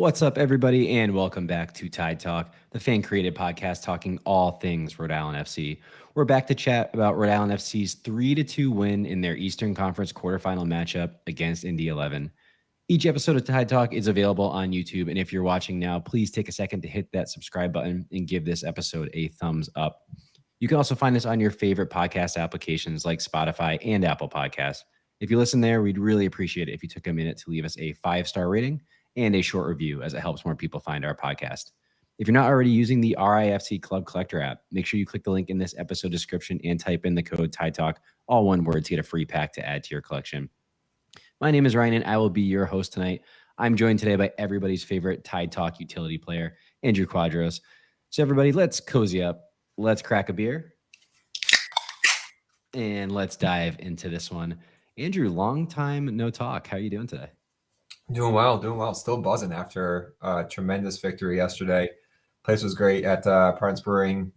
What's up, everybody, and welcome back to Tide Talk, the fan-created podcast talking all things Rhode Island FC. We're back to chat about Rhode Island FC's 3-2 win in their Eastern Conference quarterfinal matchup against Indy 11. Each episode of Tide Talk is available on YouTube, and if you're watching now, please take a second to hit that subscribe button and give this episode a thumbs up. You can also find us on your favorite podcast applications like Spotify and Apple Podcasts. If you listen there, we'd really appreciate it if you took a minute to leave us a 5-star rating and a short review, as it helps more people find our podcast. If you're not already using the RIFC Club Collector app, make sure you click the link in this episode description and type in the code Tide Talk, all one word, to get a free pack to add to your collection. My name is Ryan, and I will be your host tonight. I'm joined today by everybody's favorite Tide Talk utility player, Andrew Quadros. So everybody, let's cozy up. Let's crack a beer. And let's dive into this one. Andrew, long time no talk. How are you doing today? Doing well. Still buzzing after a tremendous victory yesterday. Place was great at Parents Brewing.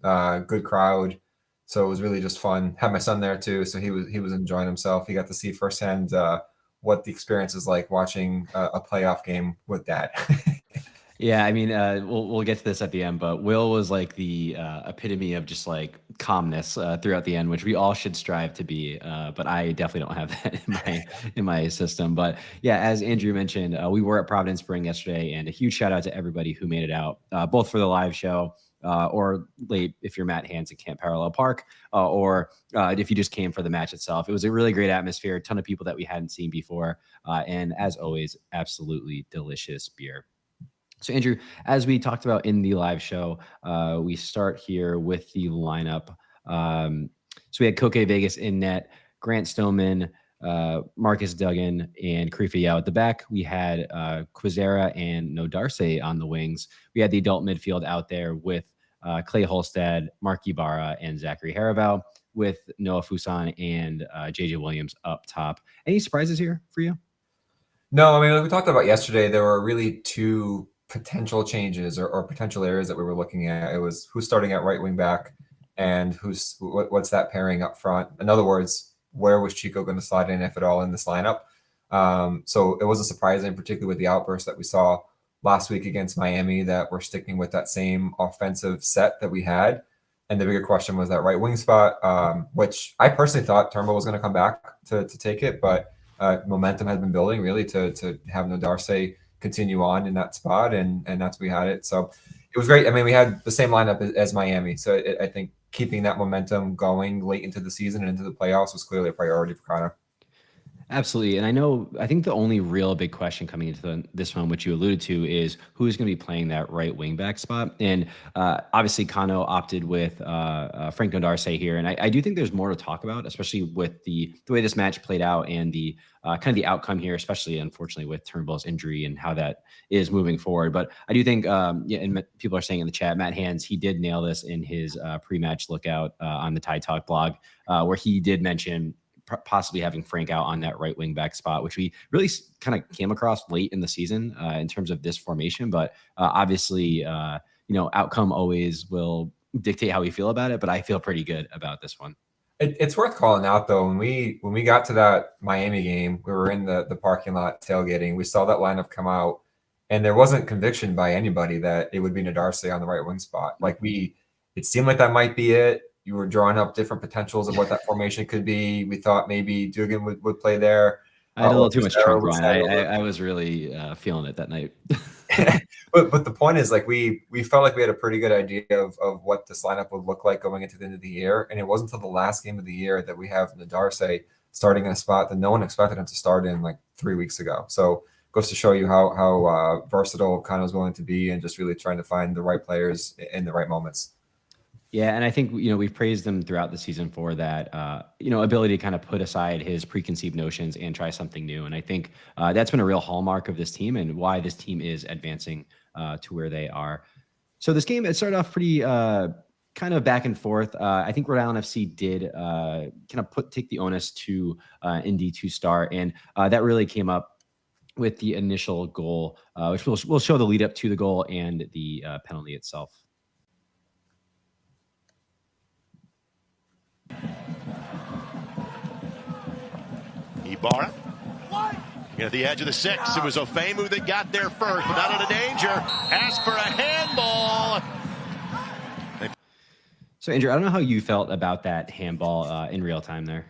Good crowd, so it was really just fun. Had my son there too, so he was enjoying himself. He got to see firsthand what the experience is like watching a playoff game with Dad. Yeah, I mean, we'll get to this at the end, but Will was like the epitome of just like calmness throughout the end, which we all should strive to be. But I definitely don't have that in my system. But yeah, as Andrew mentioned, we were at Providence Spring yesterday, and a huge shout out to everybody who made it out, both for the live show or late if you're Matt Hans at Camp Parallel Park, or if you just came for the match itself. It was a really great atmosphere, a ton of people that we hadn't seen before, and as always, absolutely delicious beer. So, Andrew, as we talked about in the live show, we start here with the lineup. So we had Koke Vegas in net, Grant Stoneman, Marcus Duggan, and Karifa Yao at the back. We had Quizera and Nodarse on the wings. We had the adult midfield out there with Clay Holstad, Mark Ibarra, and Zachary Haraval, with Noah Fuson and JJ Williams up top. Any surprises here for you? No, I mean, like we talked about yesterday, there were really two potential changes or potential areas that we were looking at. It was who's starting at right wing back and what's that pairing up front. In other words, where was Chico going to slide in, if at all, in this lineup? So it wasn't surprising, particularly with the outburst that we saw last week against Miami, that we're sticking with that same offensive set that we had. And the bigger question was that right wing spot, which I personally thought Turnbull was going to come back to take it, but momentum has been building really to have Nodarse continue on in that spot, and that's we had it. So it was great. I mean, we had the same lineup as Miami, so I think keeping that momentum going late into the season and into the playoffs was clearly a priority for Connor. Absolutely. And I think the only real big question coming into this one, which you alluded to, is who's going to be playing that right wing back spot. And obviously, Kano opted with Frank Nodarse here. And I do think there's more to talk about, especially with the way this match played out and the kind of the outcome here, especially, unfortunately, with Turnbull's injury and how that is moving forward. But I do think, and people are saying in the chat, Matt Hans, he did nail this in his pre-match lookout on the Tide Talk blog, where he did mention possibly having Frank out on that right wing back spot, which we really kind of came across late in the season in terms of this formation. But obviously, outcome always will dictate how we feel about it. But I feel pretty good about this one. It's worth calling out though. When we got to that Miami game, we were in the parking lot tailgating. We saw that lineup come out, and there wasn't conviction by anybody that it would be Nodarse on the right wing spot. Like it seemed like that might be it. You were drawing up different potentials of what that formation could be. We thought maybe Dugan would play there. I had a little too much trunk wine. I was really feeling it that night. but the point is, like, we felt like we had a pretty good idea of what this lineup would look like going into the end of the year. And it wasn't until the last game of the year that we have Nodarse starting in a spot that no one expected him to start in like 3 weeks ago. So it goes to show you how versatile Kano's willing to be, and just really trying to find the right players in the right moments. Yeah, and I think we've praised him throughout the season for that ability to kind of put aside his preconceived notions and try something new. And I think that's been a real hallmark of this team and why this team is advancing to where they are. So this game, it started off pretty kind of back and forth. I think Rhode Island FC did kind of take the onus to Indy to start, and that really came up with the initial goal, which we'll show the lead up to the goal and the penalty itself. Ibarra. At the edge of the 6, it was Ofemu that got there first, but out of the danger. Asked for a handball. So, Andrew, I don't know how you felt about that handball in real time there.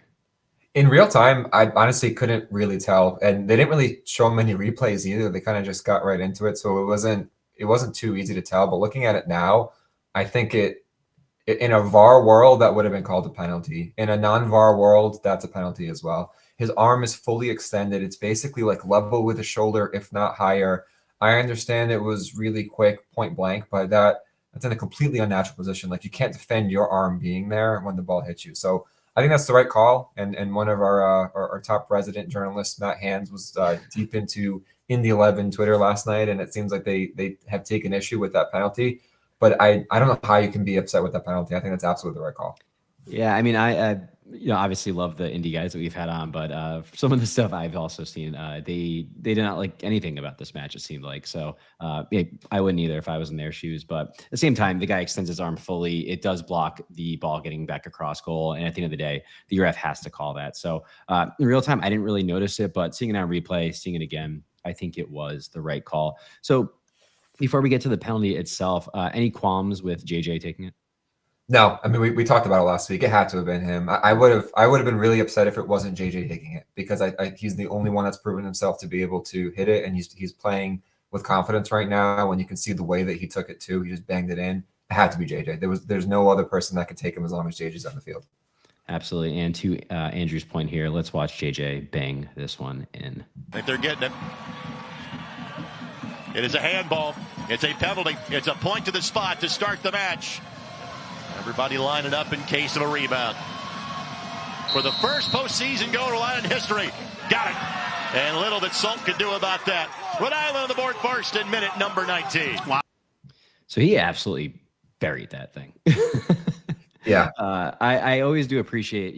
In real time, I honestly couldn't really tell, and they didn't really show many replays either. They kind of just got right into it, so it wasn't too easy to tell. But looking at it now, I think in a VAR world that would have been called a penalty. In a non-VAR world, that's a penalty as well. His arm is fully extended. It's basically like level with the shoulder, if not higher. I understand it was really quick, point blank, but that's in a completely unnatural position. Like, you can't defend your arm being there when the ball hits you. So I think that's the right call. And one of our top resident journalists, Matt Hands, was deep into Indy 11 Twitter last night, and it seems like they have taken issue with that penalty. But I don't know how you can be upset with that penalty. I think that's absolutely the right call. Yeah, I mean, I obviously love the indie guys that we've had on, but some of the stuff I've also seen, they did not like anything about this match, it seemed like. So yeah, I wouldn't either if I was in their shoes. But at the same time, the guy extends his arm fully. It does block the ball getting back across goal. And at the end of the day, the ref has to call that. So in real time, I didn't really notice it, but seeing it on replay, seeing it again, I think it was the right call. So before we get to the penalty itself, any qualms with JJ taking it? No, I mean, we talked about it last week. It had to have been him. I would have been really upset if it wasn't JJ taking it, because he's the only one that's proven himself to be able to hit it, and he's playing with confidence right now. And you can see the way that he took it too. He just banged it in. It had to be JJ. There's no other person that could take him as long as JJ's on the field. Absolutely. And to Andrew's point here, let's watch JJ bang this one in. I think they're getting it. It is a handball. It's a penalty. It's a point to the spot to start the match. Everybody lining up in case of a rebound. For the first postseason goal in Rhode Island history. Got it. And little that Salt could do about that. Rhode Island on the board first in minute number 19. Wow. So he absolutely buried that thing. Yeah. I always do appreciate,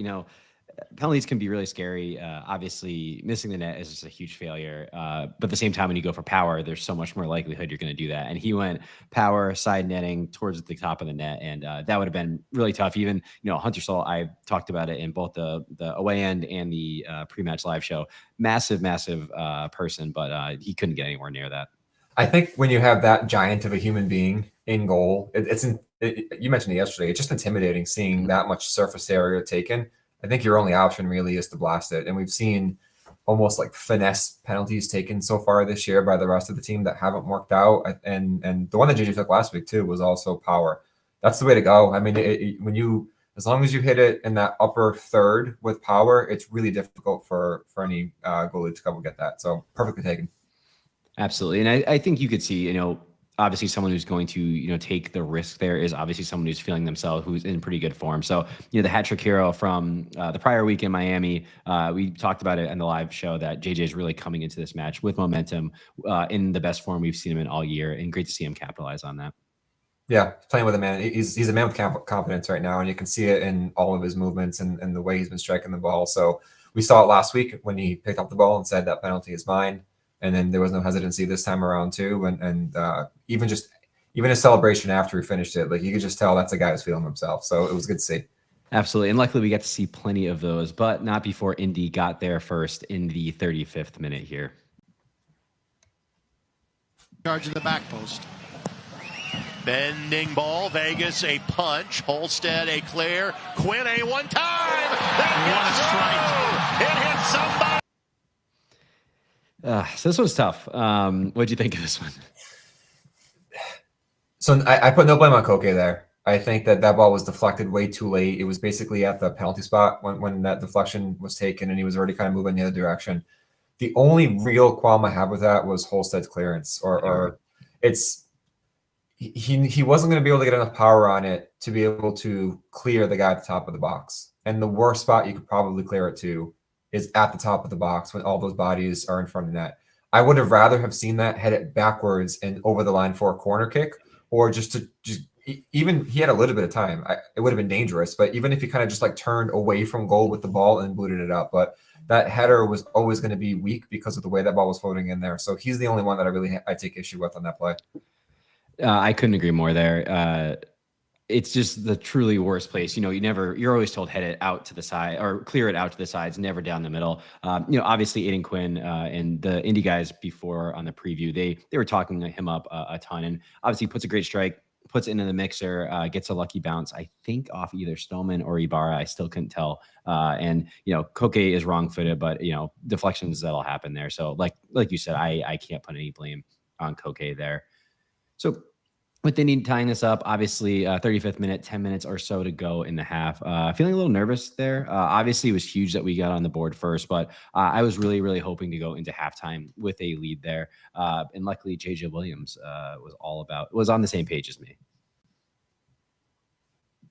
penalties can be really scary. Obviously, missing the net is just a huge failure. But at the same time, when you go for power, there's so much more likelihood you're going to do that. And he went power, side netting towards the top of the net. And that would have been really tough. Even, Hunter Salt, I talked about it in both the away end and the pre-match live show. Massive person, but he couldn't get anywhere near that. I think when you have that giant of a human being in goal, you mentioned it yesterday, it's just intimidating seeing that much surface area taken. I think your only option really is to blast it. And we've seen almost like finesse penalties taken so far this year by the rest of the team that haven't worked out. And the one that JJ took last week too was also power. That's the way to go. I mean, as long as you hit it in that upper third with power, it's really difficult for any goalie to come get that. So perfectly taken. Absolutely. And I think you could see, obviously someone who's going to, take the risk there is obviously someone who's feeling themselves, who's in pretty good form. So, the hat trick hero from the prior week in Miami, we talked about it in the live show that JJ is really coming into this match with momentum in the best form we've seen him in all year, and great to see him capitalize on that. Yeah, playing with a man. He's a man with confidence right now, and you can see it in all of his movements and the way he's been striking the ball. So we saw it last week when he picked up the ball and said that penalty is mine. And then there was no hesitancy this time around too. And even his celebration after he finished it, like you could just tell that's a guy who's feeling himself. So it was good to see. Absolutely. And luckily we got to see plenty of those, but not before Indy got there first in the 35th minute here. Charge of the back post. Bending ball, Vegas a punch, Holstead a clear, Quinn a one time. What a strike. It hit somebody. So this was tough. What'd you think of this one? So I put no blame on Koke there. I think that ball was deflected way too late. It was basically at the penalty spot when that deflection was taken, and he was already kind of moving the other direction. The only real qualm I have with that was Holstead's clearance, or he wasn't going to be able to get enough power on it to be able to clear the guy at the top of the box. And the worst spot you could probably clear it to is at the top of the box when all those bodies are in front of the net. I would have rather have seen that head it backwards and over the line for a corner kick, or even he had a little bit of time. It would have been dangerous, but even if he kind of just like turned away from goal with the ball and booted it up, but that header was always going to be weak because of the way that ball was floating in there. So he's the only one that I take issue with on that play. I couldn't agree more there. it's just the truly worst place. You're always told head it out to the side or clear it out to the sides, never down the middle. Obviously Aiden Quinn and the Indy guys before on the preview, they were talking him up a ton, and obviously puts a great strike, puts it into the mixer, gets a lucky bounce, I think off either Stillman or Ibarra. I still couldn't tell. And Koke is wrong footed, but deflections that'll happen there. So like you said, I can't put any blame on Koke there. So with Indy tying this up, obviously 35th minute, 10 minutes or so to go in the half. Feeling a little nervous there. Obviously, it was huge that we got on the board first, but I was really, really hoping to go into halftime with a lead there. And luckily, JJ Williams was on the same page as me.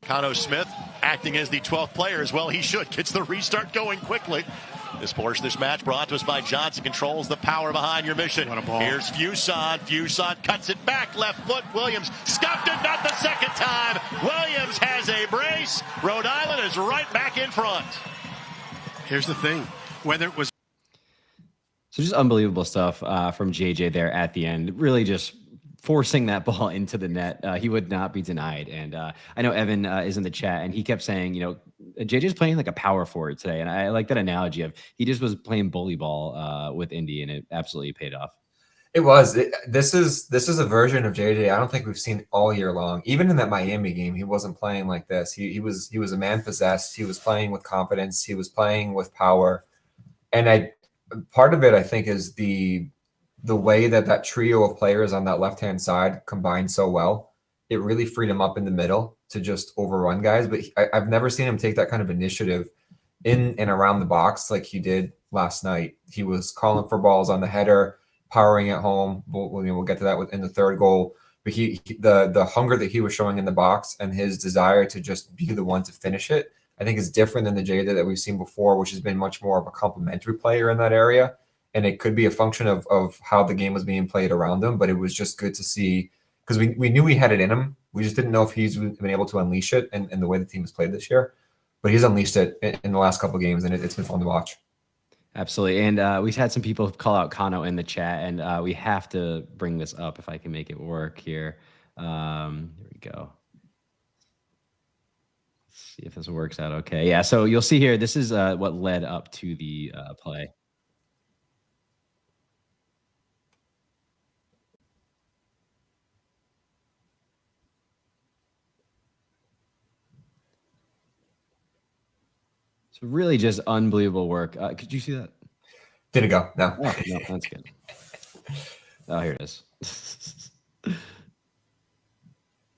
Cano Smith acting as the 12th player as well. He should. Gets the restart going quickly. This portion of this match brought to us by Johnson. Controls the power behind your mission. What a ball. Here's Fuson. Fuson cuts it back. Left foot. Williams scuffed it. Not the second time. Williams has a brace. Rhode Island is right back in front. Here's the thing. Whether it was... So just unbelievable stuff from JJ there at the end. Really just forcing that ball into the net. He would not be denied. And I know Evan is in the chat, and he kept saying, JJ's playing like a power forward today. And I like that analogy of he just was playing bully ball with Indy, and it absolutely paid off. It was. This is a version of JJ I don't think we've seen all year long. Even in that Miami game, he wasn't playing like this. He was a man possessed. He was playing with confidence. He was playing with power. And part of it, I think, is the way that trio of players on that left-hand side combined so well. It really freed him up in the middle to just overrun guys. But I've never seen him take that kind of initiative in and around the box like he did last night. He was calling for balls on the header, powering it home. We'll get to that in the third goal. But the hunger that he was showing in the box and his desire to just be the one to finish it, I think is different than the Jada that we've seen before, which has been much more of a complementary player in that area. And it could be a function of how the game was being played around him. But it was just good to see, because we knew he had it in him. We just didn't know if he's been able to unleash it in the way the team has played this year. But he's unleashed it in the last couple of games, and it's been fun to watch. Absolutely. And we've had some people call out Kano in the chat, and we have to bring this up if I can make it work here. Here we go. Let's see if this works out okay. Yeah, so you'll see here, this is what led up to the play. So really just unbelievable work. Could you see that? Didn't go. No. Oh, no, that's good. Oh, here it is.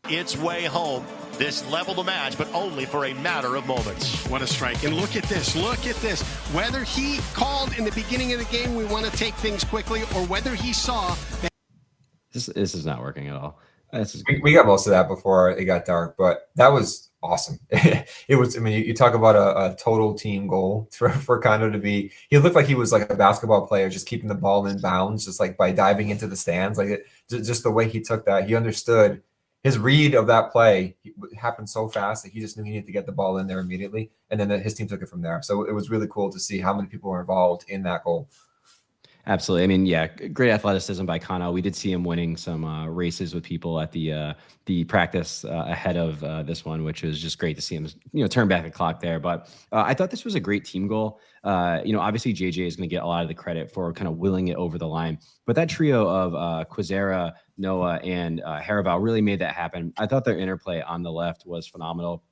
Its way home. This leveled the match, but only for a matter of moments. What a strike. And look at this. Look at this. Whether he called in the beginning of the game, we want to take things quickly, or whether he saw that... This is not working at all. We got most of that before it got dark, but that was awesome. It was, I mean, you talk about a total team goal for Kano to be, he looked like he was like a basketball player, just keeping the ball in bounds, just like by diving into the stands. Like just the way he took that, he understood his read of that play happened so fast that he just knew he needed to get the ball in there immediately. And then his team took it from there. So it was really cool to see how many people were involved in that goal. Absolutely. I mean, yeah, great athleticism by Kano. We did see him winning some races with people at the practice ahead of this one, which was just great to see him, turn back the clock there. But I thought this was a great team goal. Obviously JJ is going to get a lot of the credit for kind of willing it over the line, but that trio of Quizera, Noah, and Haraval really made that happen. I thought their interplay on the left was phenomenal.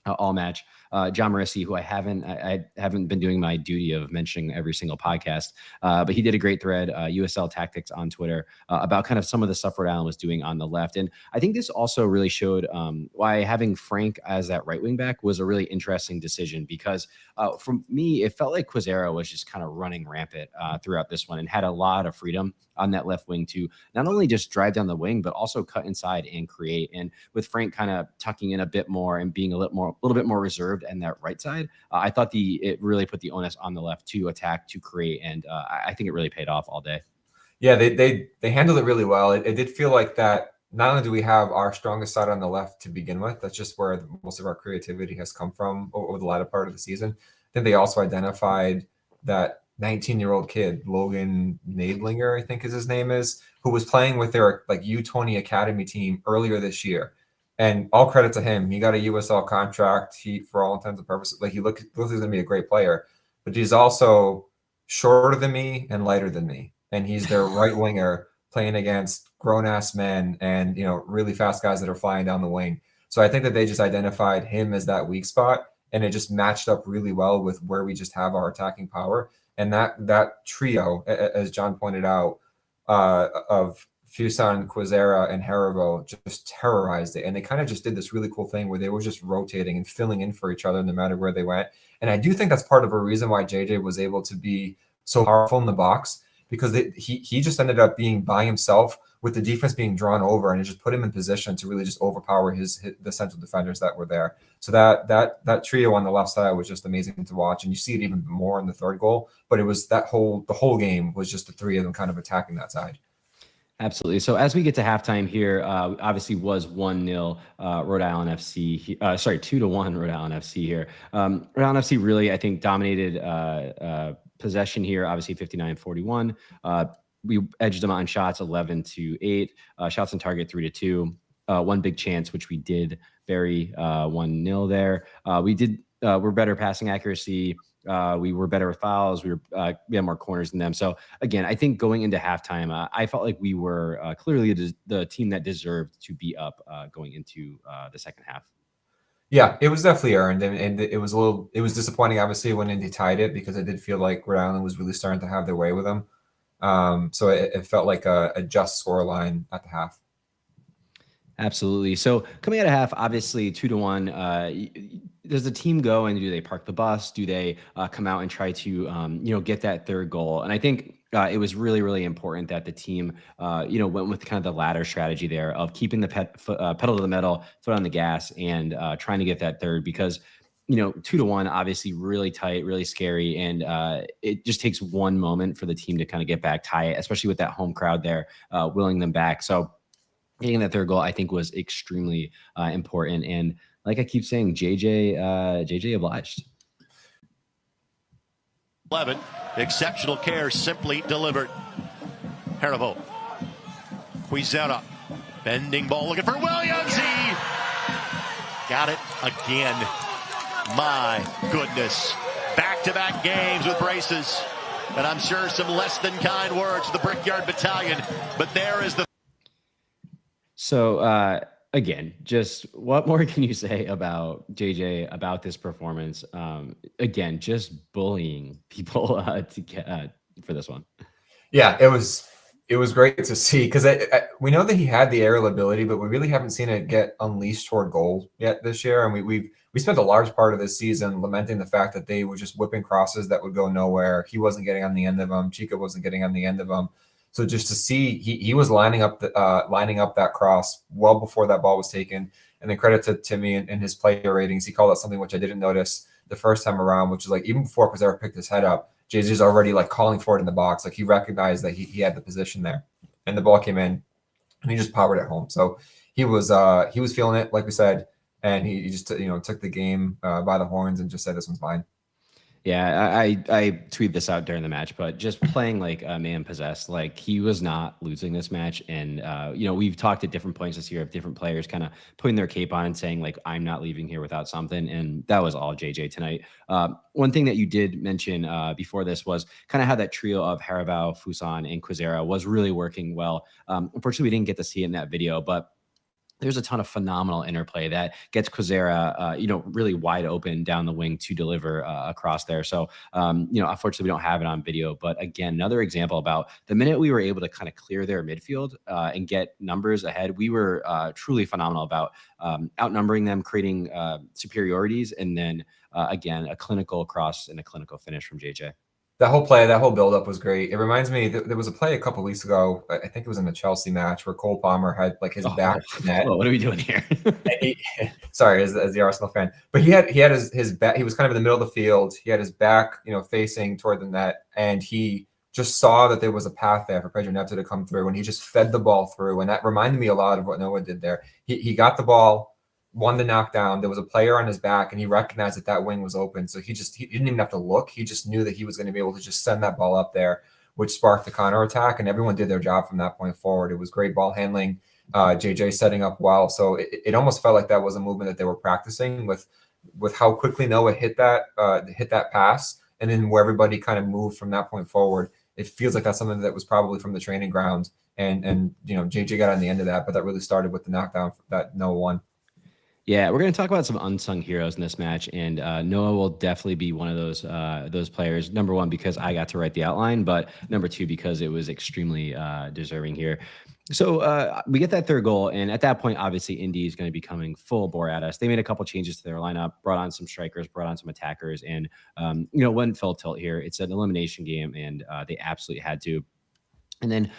All match. John Marissi, who I haven't been doing my duty of mentioning every single podcast, but he did a great thread, USL Tactics on Twitter, about kind of some of the stuff Rhode Island was doing on the left. And I think this also really showed why having Frank as that right wing back was a really interesting decision, because for me, it felt like Quizera was just kind of running rampant throughout this one and had a lot of freedom on that left wing to not only just drive down the wing, but also cut inside and create. And with Frank kind of tucking in a bit more and being a little bit more reserved and that right side, I thought it really put the onus on the left to attack, to create. And I think it really paid off all day. Yeah, they handled it really well. It did feel like that. Not only do we have our strongest side on the left to begin with, that's just where most of our creativity has come from over the latter part of the season. Then they also identified that 19-year-old kid, Logan Nadlinger, I think his name is, who was playing with their like U20 academy team earlier this year. And all credit to him. He got a USL contract. He, for all intents and purposes, like he looks like he's gonna be a great player, but he's also shorter than me and lighter than me. And he's their right winger playing against grown-ass men and, you know, really fast guys that are flying down the wing. So I think that they just identified him as that weak spot, and it just matched up really well with where we just have our attacking power. And that trio, as John pointed out, of Fuson, Quizera, and Haribo just terrorized it. And they kind of just did this really cool thing where they were just rotating and filling in for each other no matter where they went. And I do think that's part of a reason why JJ was able to be so powerful in the box, because he just ended up being by himself with the defense being drawn over, and it just put him in position to really just overpower the central defenders that were there. So that trio on the left side was just amazing to watch, and you see it even more in the third goal. But it was the whole game was just the three of them kind of attacking that side. Absolutely. So as we get to halftime here, obviously was 1-0 Rhode Island FC. 2-1 Rhode Island FC here. Rhode Island FC really, I think, dominated possession here. Obviously 59-41. We edged them on shots 11-8. Shots on target 3-2. One big chance, which we did bury 1-0 there. We're better passing accuracy. We were better with fouls. We had more corners than them. So again, I think going into halftime, I felt like we were clearly the team that deserved to be up going into the second half. Yeah, it was definitely earned, and it was disappointing, obviously, when Indy tied it, because I did feel like Rhode Island was really starting to have their way with them. So it felt like a just scoreline at the half. Absolutely. So coming out of half, obviously 2-1. Does the team go and do they park the bus? Do they come out and try to get that third goal? And I think it was really, really important that the team went with kind of the latter strategy there of keeping the pedal to the metal, foot on the gas, and trying to get that third, because 2-1, obviously really tight, really scary. And it just takes one moment for the team to kind of get back, tie it, especially with that home crowd there, willing them back. So getting that third goal, I think, was extremely important. And like I keep saying, JJ obliged. 11, exceptional care, simply delivered. Haribo. Quizera, bending ball, looking for Williams. He got it again. My goodness. Back-to-back games with braces. And I'm sure some less than kind words to the Brickyard Battalion. But there is the... So, again, just what more can you say about JJ, about this performance? Again, just bullying people to get for this one. Yeah, it was great to see, because we know that he had the aerial ability, but we really haven't seen it get unleashed toward goal yet this year. And we spent a large part of this season lamenting the fact that they were just whipping crosses that would go nowhere. He wasn't getting on the end of them. Chica wasn't getting on the end of them. So just to see, he was lining up that cross well before that ball was taken. And then credit to Timmy and his player ratings. He called out something which I didn't notice the first time around, which is like, even before Quizera picked his head up, JJ's already like calling for it in the box. Like he recognized that he had the position there, and the ball came in, and he just powered it home. So he was feeling it, like we said, and he just took the game by the horns and just said, "This one's mine." Yeah, I tweeted this out during the match, but just playing like a man possessed, like he was not losing this match. And, we've talked at different points this year of different players kind of putting their cape on and saying like, I'm not leaving here without something. And that was all JJ tonight. One thing that you did mention before this was kind of how that trio of Haribo, Fuson, and Quizera was really working well. Unfortunately, we didn't get to see it in that video, but there's a ton of phenomenal interplay that gets Quizera, really wide open down the wing to deliver across there. So, unfortunately, we don't have it on video. But again, another example about the minute we were able to kind of clear their midfield and get numbers ahead, we were truly phenomenal about outnumbering them, creating superiorities, and then, again, a clinical cross and a clinical finish from JJ. That whole buildup was great. It reminds me that there was a play a couple of weeks ago. I think it was in the Chelsea match where Cole Palmer had like his back to the net. What are we doing here? Sorry, as the Arsenal fan, but he had his back. He was kind of in the middle of the field. He had his back, facing toward the net, and he just saw that there was a path there for Pedro Neto to come through, and he just fed the ball through. And that reminded me a lot of what Noah did there. He got the ball, won the knockdown. There was a player on his back, and he recognized that wing was open. So he didn't even have to look. He just knew that he was going to be able to just send that ball up there, which sparked the counter attack. And everyone did their job from that point forward. It was great ball handling. JJ setting up well. So it almost felt like that was a movement that they were practicing with how quickly Noah hit that pass, and then where everybody kind of moved from that point forward. It feels like that's something that was probably from the training ground, and JJ got on the end of that, but that really started with the knockdown that Noah won. Yeah, we're going to talk about some unsung heroes in this match, and Noah will definitely be one of those players. Number one, because I got to write the outline, but number two, because it was extremely deserving here. So we get that third goal, and at that point, obviously, Indy is going to be coming full bore at us. They made a couple changes to their lineup, brought on some strikers, brought on some attackers, and wasn't full tilt here. It's an elimination game, and they absolutely had to. And then,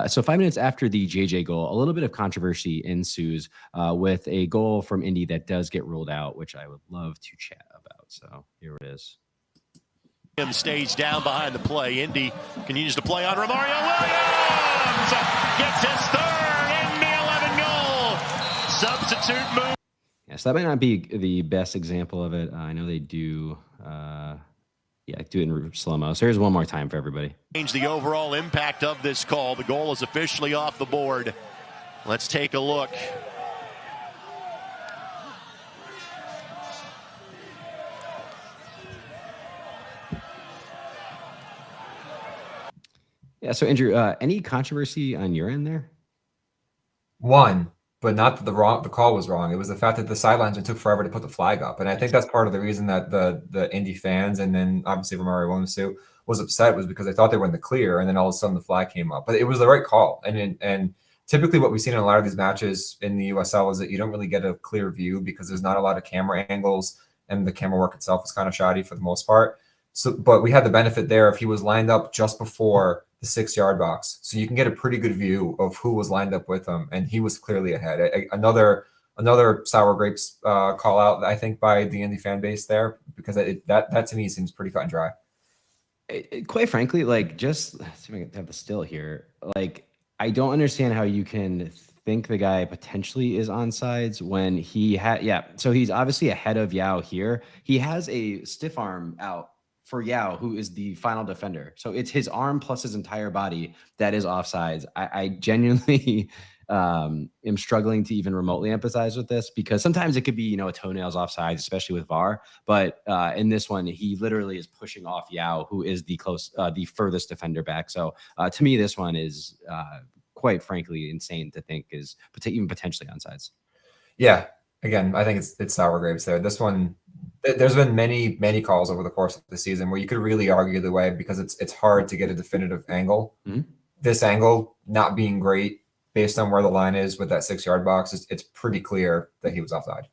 so 5 minutes after the JJ goal, a little bit of controversy ensues with a goal from Indy that does get ruled out, which I would love to chat about. So here it is. Stays down behind the play. Indy continues to play on Romario Williams. Gets his third Indy 11 goal. Substitute move. Yes, that might not be the best example of it. I know they do. Do it in slow-mo. So here's one more time for everybody. Change the overall impact of this call. The goal is officially off the board. Let's take a look. Yeah, so Andrew, any controversy on your end there? One, but not that the call was wrong. It was the fact that the sidelines took forever to put the flag up. And I think that's part of the reason that the Indy fans, and then obviously Romario Williams too, was upset, was because they thought they were in the clear, and then all of a sudden the flag came up. But it was the right call. And typically what we've seen in a lot of these matches in the USL is that you don't really get a clear view because there's not a lot of camera angles, and the camera work itself is kind of shoddy for the most part. So, but we had the benefit there if he was lined up just before the 6-yard box, so you can get a pretty good view of who was lined up with him, and he was clearly ahead. Another sour grapes call out, I think, by the Indy fan base there, because that to me seems pretty cut and dry. Quite frankly, like, just let's see if I can have the still here. Like, I don't understand how you can think the guy potentially is onside when he had so he's obviously ahead of Yao here. He has a stiff arm out for Yao, who is the final defender. So it's his arm plus his entire body that is offsides. I genuinely am struggling to even remotely empathize with this, because sometimes it could be, a toenails offsides, especially with VAR. But in this one, he literally is pushing off Yao, who is the furthest defender back. So to me, this one is quite frankly insane to think is even potentially onsides. Yeah. Again, I think it's sour grapes there. This one, there's been many calls over the course of the season where you could really argue the way, because it's hard to get a definitive angle. Mm-hmm. This angle not being great based on where the line is with that 6-yard box, it's pretty clear that he was offside.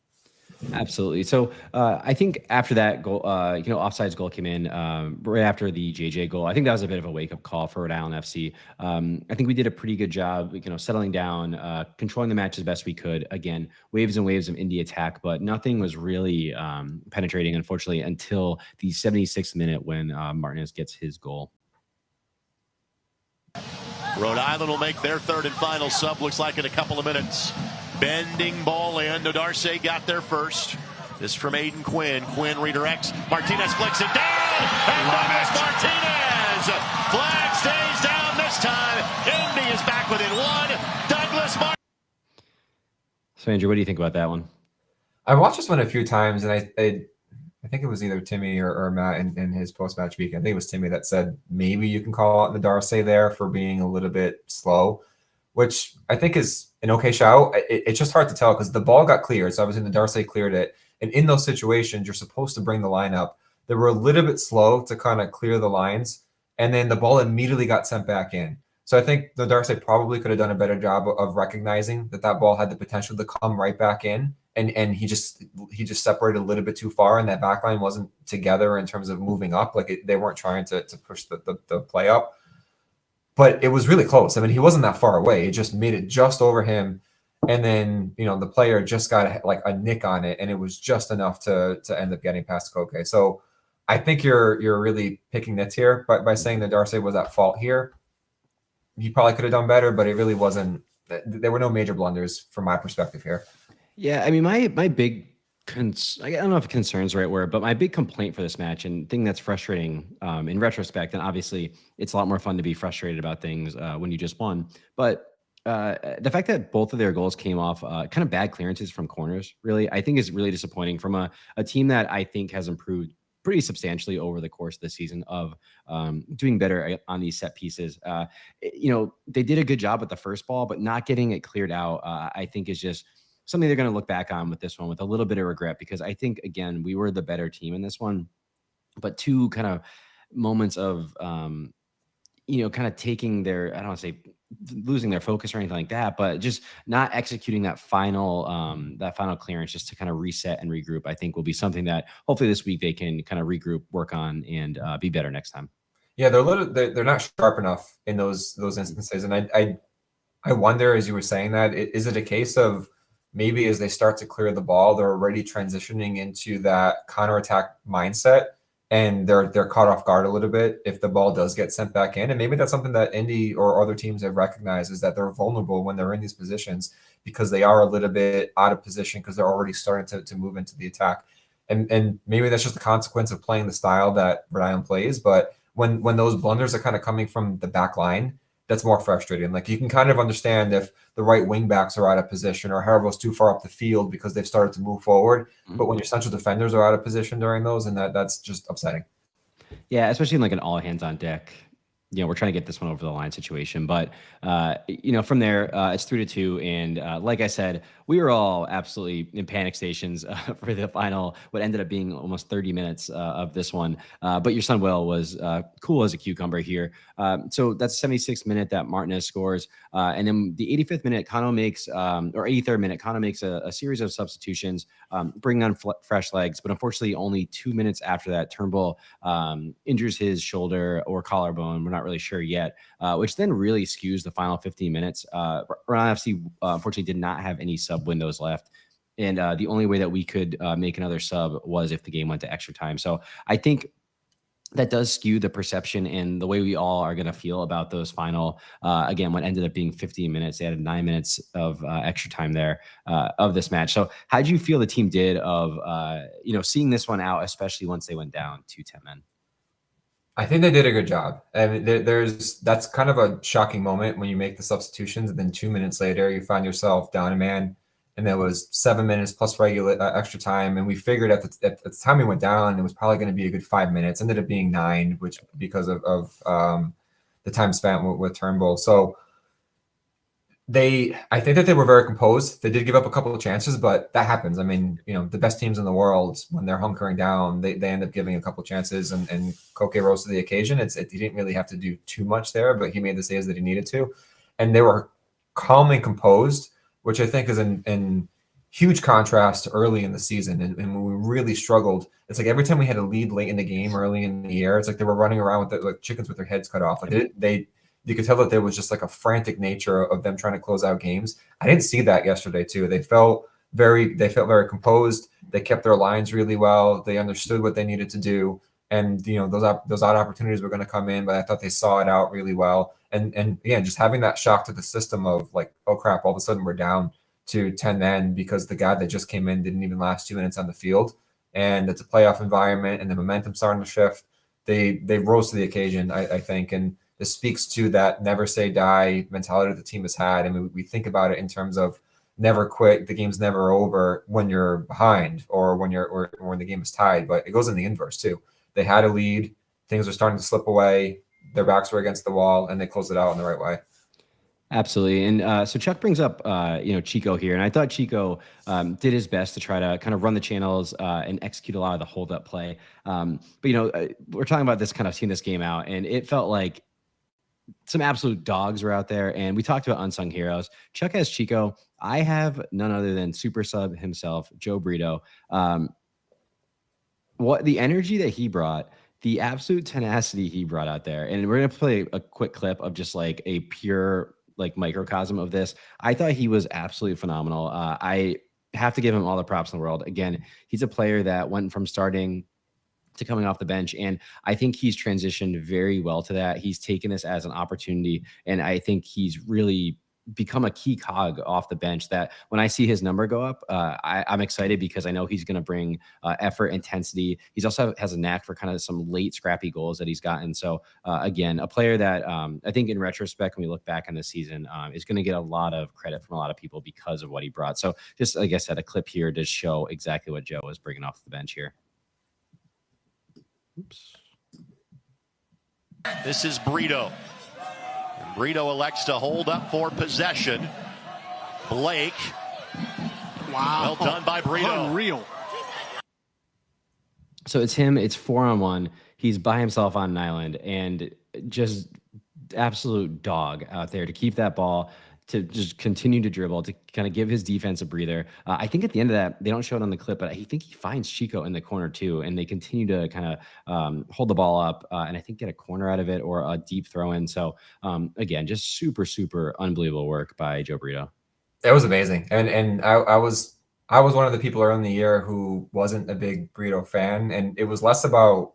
Absolutely. So I think after that goal, offsides goal came in right after the JJ goal. I think that was a bit of a wake-up call for Rhode Island FC. I think we did a pretty good job, settling down, controlling the match as best we could. Again, waves and waves of Indy attack, but nothing was really penetrating, unfortunately, until the 76th minute when Martinez gets his goal. Rhode Island will make their third and final sub, looks like, in a couple of minutes. Bending ball in. Nodarce got there first. This from Aiden Quinn. Quinn redirects. Martinez flicks it down. And Douglas Martinez. Flag stays down this time. Indy is back within one. Douglas Martinez. So, Andrew, what do you think about that one? I watched this one a few times, and I think it was either Timmy or Matt in his post-match week. I think it was Timmy that said maybe you can call out Nodarce there for being a little bit slow, which I think is an okay shout. It's just hard to tell because the ball got cleared. So obviously Nodarce cleared it. And in those situations, you're supposed to bring the line up. They were a little bit slow to kind of clear the lines. And then the ball immediately got sent back in. So I think Nodarce probably could have done a better job of recognizing that ball had the potential to come right back in. And he just separated a little bit too far, and that back line wasn't together in terms of moving up. Like they weren't trying to push the play up. But it was really close. I mean, he wasn't that far away. He just made it just over him. And then, the player just got a nick on it, and it was just enough to end up getting past Koke. So I think you're really picking nits here by saying that Nodarce was at fault here. He probably could have done better, but it really wasn't. There were no major blunders from my perspective here. Yeah, I mean, my big I don't know if concern's the right word, but my big complaint for this match and thing that's frustrating in retrospect, and obviously it's a lot more fun to be frustrated about things when you just won, but the fact that both of their goals came off kind of bad clearances from corners, really, I think is really disappointing from a team that I think has improved pretty substantially over the course of the season of doing better on these set pieces. They did a good job with the first ball, but not getting it cleared out, I think is just something they're going to look back on with this one with a little bit of regret, because I think, again, we were the better team in this one, but two kind of moments of, kind of taking their, I don't want to say losing their focus or anything like that, but just not executing that final clearance just to kind of reset and regroup, I think will be something that hopefully this week they can kind of regroup, work on, and be better next time. Yeah, they're not sharp enough in those instances, and I wonder, as you were saying that, is it a case of maybe as they start to clear the ball, they're already transitioning into that counterattack mindset, and they're caught off guard a little bit if the ball does get sent back in. And maybe that's something that Indy or other teams have recognized, is that they're vulnerable when they're in these positions because they are a little bit out of position because they're already starting to move into the attack. And maybe that's just the consequence of playing the style that Rhode Island plays. But when those blunders are kind of coming from the back line, that's more frustrating. Like, you can kind of understand if the right wing backs are out of position or Haribo's too far up the field because they've started to move forward. But when your central defenders are out of position during those, and that's just upsetting. Yeah, especially in like an all hands on deck. We're trying to get this one over the line situation. But, from there, it's 3-2. And like I said, we were all absolutely in panic stations for the final, what ended up being almost 30 minutes of this one. But your son, Will, was cool as a cucumber here. So that's 76th minute that Martinez scores. And then the 85th minute, Kano makes, or 83rd minute, Kano makes a series of substitutions, bringing on fresh legs. But unfortunately, only 2 minutes after that, Turnbull injures his shoulder or collarbone. We're not really sure yet, which then really skews the final 15 minutes. Rhode Island FC unfortunately did not have any sub windows left. And the only way that we could make another sub was if the game went to extra time. So I think that does skew the perception and the way we all are going to feel about those final, again, what ended up being 15 minutes. They added 9 minutes of extra time there of this match. So how did you feel the team did of, seeing this one out, especially once they went down to 10 men? I think they did a good job. And that's kind of a shocking moment when you make the substitutions, and then 2 minutes later you find yourself down a man, and there was 7 minutes plus regular extra time. And we figured at the time we went down, it was probably going to be a good 5 minutes. Ended up being 9, which because of the time spent with Turnbull. So I think that they were very composed. They did give up a couple of chances, but that happens. I mean, the best teams in the world, when they're hunkering down, they end up giving a couple of chances, and Koke rose to the occasion. He didn't really have to do too much there, but he made the saves that he needed to. And they were calm and composed, which I think is in huge contrast to early in the season. And when we really struggled, it's like every time we had a lead late in the game, early in the year, it's like they were running around with like chickens with their heads cut off. Like you could tell that there was just like a frantic nature of them trying to close out games. I didn't see that yesterday too. They felt very composed. They kept their lines really well. They understood what they needed to do. And, those odd opportunities were going to come in, but I thought they saw it out really well. And again, just having that shock to the system of like, oh crap, all of a sudden we're down to 10 men because the guy that just came in didn't even last 2 minutes on the field. And it's a playoff environment and the momentum starting to shift. They rose to the occasion, I think. And this speaks to that never say die mentality that the team has had. I mean, we think about it in terms of never quit. The game's never over when you're behind or when the game is tied, but it goes in the inverse too. They had a lead, things are starting to slip away, their backs were against the wall, and they closed it out in the right way. Absolutely. And so Chuck brings up, Chico here. And I thought Chico did his best to try to kind of run the channels and execute a lot of the hold-up play. But, we're talking about this kind of seeing this game out, and it felt like some absolute dogs were out there. And we talked about unsung heroes. Chuck has Chico. I have none other than super sub himself, Joe Brito. What the energy that he brought, the absolute tenacity he brought out there. And we're going to play a quick clip of just like a pure like microcosm of this. I thought he was absolutely phenomenal. I have to give him all the props in the world. Again, he's a player that went from starting to coming off the bench, and I think he's transitioned very well to that. He's taken this as an opportunity, and I think he's really become a key cog off the bench that when I see his number go up, I'm excited because I know he's going to bring effort, intensity. He's also has a knack for kind of some late scrappy goals that he's gotten. So again, a player that I think in retrospect, when we look back on this season, is going to get a lot of credit from a lot of people because of what he brought. So just like I said, a clip here to show exactly what Joe was bringing off the bench here. Oops. This is Brito. And Brito elects to hold up for possession. Blake. Wow. Well done by Brito. Unreal. So it's him. It's 4-on-1. He's by himself on an island and just absolute dog out there to keep that ball, to just continue to dribble, to kind of give his defense a breather. I think at the end of that, they don't show it on the clip, but I think he finds Chico in the corner too, and they continue to kind of hold the ball up and I think get a corner out of it or a deep throw in. So again, just super, super unbelievable work by Joe Brito. It was amazing. And I was one of the people early in the year who wasn't a big Brito fan, and it was less about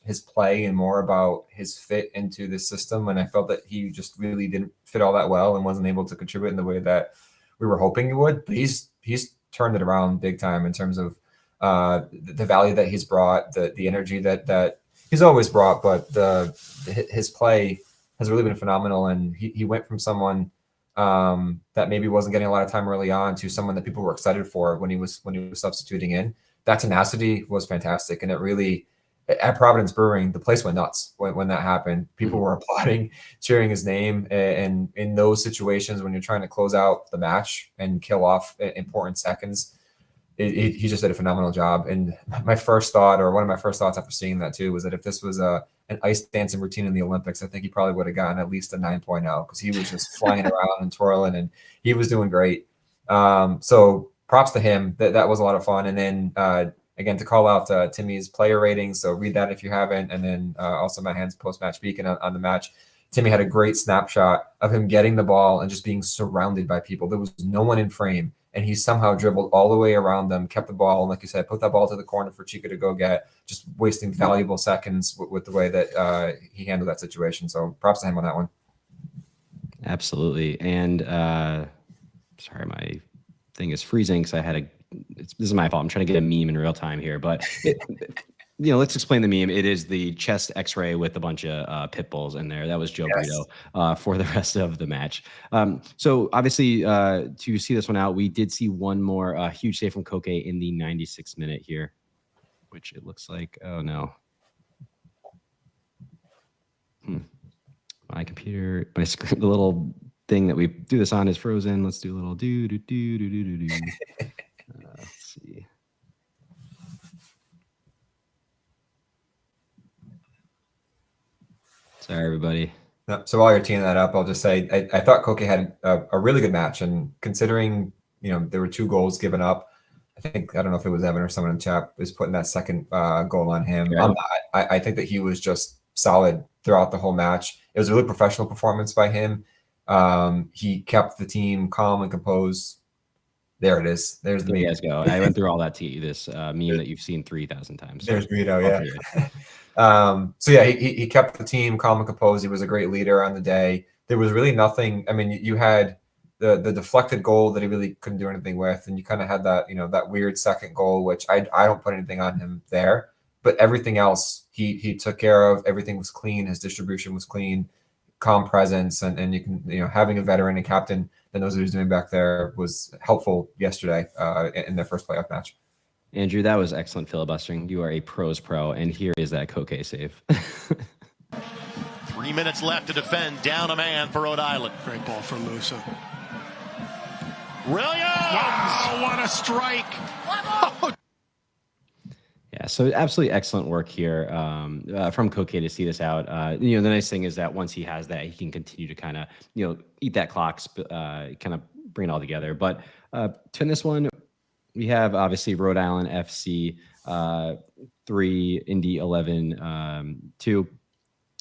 his play and more about his fit into the system. And I felt that he just really didn't fit all that well and wasn't able to contribute in the way that we were hoping he would. But he's turned it around big time in terms of the value that he's brought, the energy that he's always brought, but his play has really been phenomenal. And he went from someone that maybe wasn't getting a lot of time early on to someone that people were excited for when he was substituting in. That tenacity was fantastic, and it really, at Providence Brewing, the place went nuts when that happened. People were applauding, cheering his name, and in those situations when you're trying to close out the match and kill off important seconds, he just did a phenomenal job. And my first thought, or one of my first thoughts after seeing that too, was that if this was an ice dancing routine in the Olympics, I think he probably would have gotten at least a 9.0 because he was just flying around and twirling, and he was doing great. So props to him. That was a lot of fun. And then again, to call out Timmy's player ratings, so read that if you haven't. And then also Matt Hand's post-match beacon on the match. Timmy had a great snapshot of him getting the ball and just being surrounded by people. There was no one in frame, and he somehow dribbled all the way around them, kept the ball, and like you said, put that ball to the corner for Chico to go get, just wasting valuable seconds with the way that he handled that situation. So props to him on that one. Absolutely. And sorry, my thing is freezing because I had this is my fault. I'm trying to get a meme in real time here, but let's explain the meme. It is the chest X-ray with a bunch of pit bulls in there. That was Joe Brito for the rest of the match. So obviously, to see this one out, we did see one more huge save from Koke in the 96th minute here, which it looks like. Oh no. My computer, my screen, the little thing that we do this on is frozen. Let's do a little do. Let's see. Sorry, everybody. No, so while you're teeing that up, I'll just say I thought Koke had a really good match, and considering there were 2 goals given up, I don't know if it was Evan or someone in the chat was putting that second goal on him. Yeah. I think that he was just solid throughout the whole match. It was a really professional performance by him. He kept the team calm and composed. There it is. There's the There you meme. guys go. I went through all that this meme that you've seen 3,000 times. There's Brito, yeah. So yeah, he kept the team calm and composed. He was a great leader on the day. There was really nothing. I mean, you had the deflected goal that he really couldn't do anything with, and you kind of had that that weird second goal, which I don't put anything on him there. But everything else he took care of. Everything was clean. His distribution was clean. Calm presence, and you can having a veteran and captain that knows what he's doing back there was helpful yesterday in their first playoff match. Andrew, that was excellent filibustering. You are a pro's pro, and here is that Koke save. 3 minutes left to defend. Down a man for Rhode Island. Great ball from Musa. Williams! Wow, what a strike! Yeah, so absolutely excellent work here from Koke to see this out. The nice thing is that once he has that, he can continue to kind of eat that clock, kind of bring it all together. But to this one, we have obviously Rhode Island FC 3, Indy 11 2.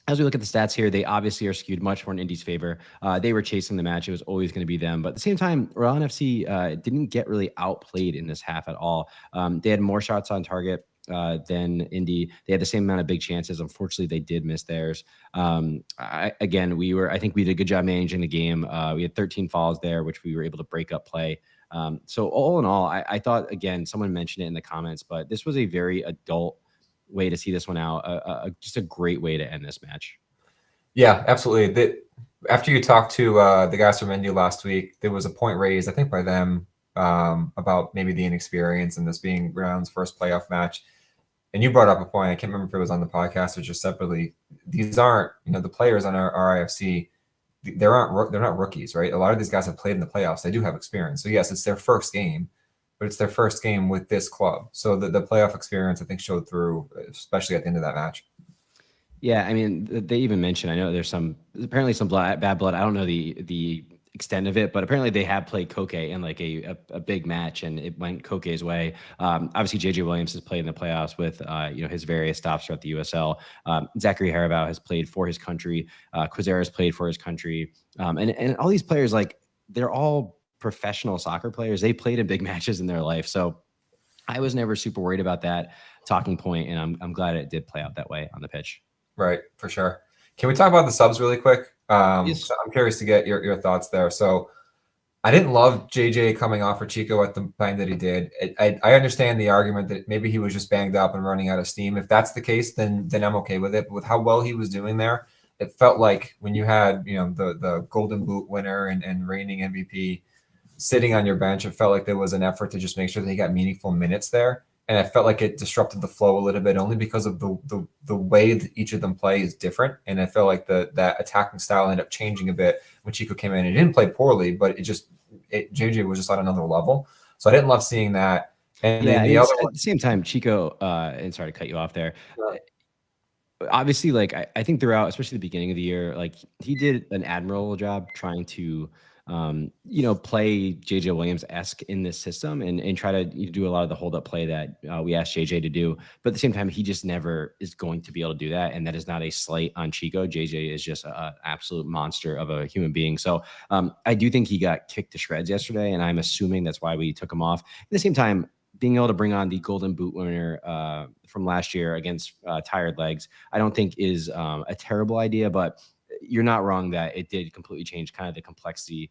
As we look at the stats here, they obviously are skewed much more in Indy's favor. They were chasing the match. It was always going to be them. But at the same time, Rhode Island FC didn't get really outplayed in this half at all. They had more shots on target. than Indy. They had the same amount of big chances. Unfortunately, they did miss theirs. I think we did a good job managing the game. We had 13 fouls there, which we were able to break up play. So all in all, I thought, again, someone mentioned it in the comments, but this was a very adult way to see this one out. Just a great way to end this match. Yeah, absolutely. After you talked to the guys from Indy last week, there was a point raised, I think, by them about maybe the inexperience and this being Rhode Island's first playoff match. And you brought up a point. I can't remember if it was on the podcast or just separately. These aren't, the players on our RIFC. They're not rookies, right? A lot of these guys have played in the playoffs. They do have experience. So yes, it's their first game, but it's their first game with this club. So the playoff experience, I think, showed through, especially at the end of that match. Yeah, I mean, they even mentioned, I know there's apparently some bad blood. I don't know the extent of it, but apparently they have played Koke in like a big match, and it went Koke's way. Obviously, JJ Williams has played in the playoffs with his various stops throughout the USL. Zachary Haribow has played for his country. Quizera has played for his country, and all these players, like, they're all professional soccer players. They played in big matches in their life, so I was never super worried about that talking point, and I'm glad it did play out that way on the pitch. Right, for sure. Can we talk about the subs really quick? Yes. I'm curious to get your thoughts there. So I didn't love JJ coming off for Chico at the time that he did. I understand the argument that maybe he was just banged up and running out of steam. If that's the case, then I'm okay with it. But with how well he was doing there, it felt like when you had the Golden Boot winner and reigning MVP sitting on your bench, it felt like there was an effort to just make sure that he got meaningful minutes there. And I felt like it disrupted the flow a little bit, only because of the way that each of them play is different. And I felt like that attacking style ended up changing a bit when Chico came in. He didn't play poorly, but JJ was just on another level. So I didn't love seeing that. And yeah, then the other at the same time, Chico, and sorry to cut you off there. Obviously, like, I think throughout, especially the beginning of the year, like, he did an admirable job trying to play JJ Williams-esque in this system and try to do a lot of the hold-up play that we asked JJ to do. But at the same time, he just never is going to be able to do that, and that is not a slight on Chico. JJ is just an absolute monster of a human being. So I do think he got kicked to shreds yesterday, and I'm assuming that's why we took him off. At the same time, being able to bring on the Golden Boot winner from last year against tired legs, I don't think is a terrible idea, but you're not wrong that it did completely change kind of the complexity,